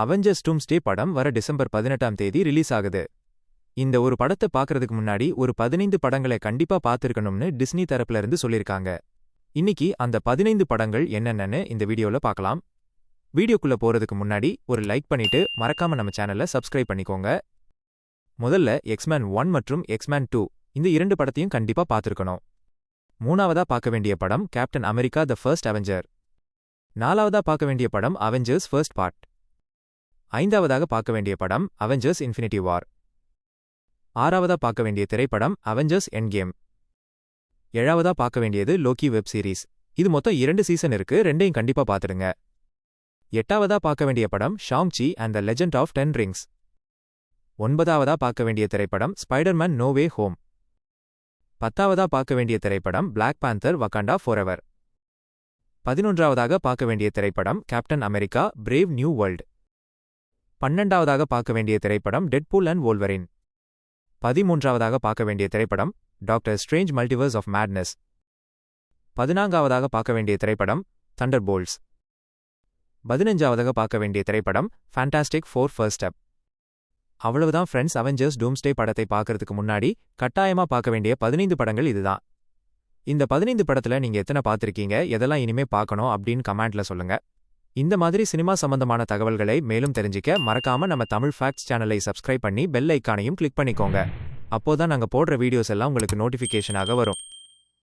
Avengers டூம்ஸ்டே படம் வர December 18ஆம் தேதி ரிலீஸ் ஆகுது. இந்த ஒரு படத்தை பார்க்கறதுக்கு முன்னாடி ஒரு 15 படங்களை கண்டிப்பா பார்த்திருக்கணும்னு டிஸ்னி தரப்புல இருந்து சொல்லிருக்காங்க. இன்னைக்கு அந்த 15 படங்கள் என்னென்னன்னு இந்த வீடியோல பார்க்கலாம். வீடியோக்குள்ள போறதுக்கு முன்னாடி ஒரு லைக் பண்ணிட்டு மறக்காம நம்ம சேனலை சப்ஸ்கிரைப் பண்ணிக்கோங்க. முதல்ல எக்ஸ்மேன் 1 மற்றும் எக்ஸ்மேன் 2 இந்த 2 படத்தையும் கண்டிப்பா பார்த்திருக்கணும். மூணாவதா பார்க்க வேண்டிய படம் Captain America the First Avenger. நாலாவதா பார்க்க வேண்டிய படம் அவெஞ்சர்ஸ் ஃபர்ஸ்ட் பார்ட். ஐந்தாவதாக பார்க்க வேண்டிய படம் அவெஞ்சர்ஸ் இன்ஃபினிட்டி வார். ஆறாவதா பார்க்க வேண்டிய திரைப்படம் அவெஞ்சர்ஸ் எண்ட்கேம். ஏழாவதா பார்க்க வேண்டியது லோக்கி வெப் சீரிஸ். இது மொத்தம் 2 சீசன் இருக்கு, 2ஐயும் கண்டிப்பா பார்த்துடுங்க. எட்டாவதா பார்க்க வேண்டிய படம் Shang-Chi and the Legend of 10 Rings. ஒன்பதாவதா பார்க்க வேண்டிய திரைப்படம் ஸ்பைடர்மேன் நோ வே ஹோம். 10ஆவதா பார்க்க வேண்டிய திரைப்படம் பிளாக் பேந்தர் வகாண்டா ஃபாரெவர். 11ஆவதாக பார்க்க வேண்டிய திரைப்படம் Captain America Brave New World. 12ஆவதாக பார்க்க வேண்டிய திரைப்படம் டெட்பூல் அண்ட் வோல்வரின். 13ஆவதாக பார்க்க வேண்டிய திரைப்படம் Doctor Strange Multiverse of Madness. 14ஆவதாக பார்க்க வேண்டிய திரைப்படம் தண்டர்போல்ட்ஸ். 15ஆவதாக பார்க்க வேண்டிய திரைப்படம் ஃபேண்டாஸ்டிக் ஃபோர் ஃபர்ஸ்ட் ஸ்டெப். அவ்வளவுதான் ஃப்ரெண்ட்ஸ், அவெஞ்சர்ஸ் டூம்ஸ்டே படத்தை பார்க்கறதுக்கு முன்னாடி கட்டாயமா பார்க்க வேண்டிய 15 படங்கள் இதுதான். இந்த 15 படத்துல நீங்க எத்தனை பார்த்திருக்கீங்க, எதெல்லாம் இனிமே பார்க்கணும் அப்படின்னு கமெண்ட்ல சொல்லுங்க. இந்த மாதிரி சினிமா சம்பந்தமான தகவல்களை மேலும் தெரிஞ்சிக்க மறக்காம நம்ம தமிழ் ஃபேக்ட்ஸ் சேனலை சப்ஸ்கிரைப் பண்ணி பெல் ஐக்கானையும் கிளிக் பண்ணிக்கோங்க. அப்போதான் நாங்க போடுற வீடியோஸ் எல்லாம் உங்களுக்கு நோட்டிஃபிகேஷனாக வரும்.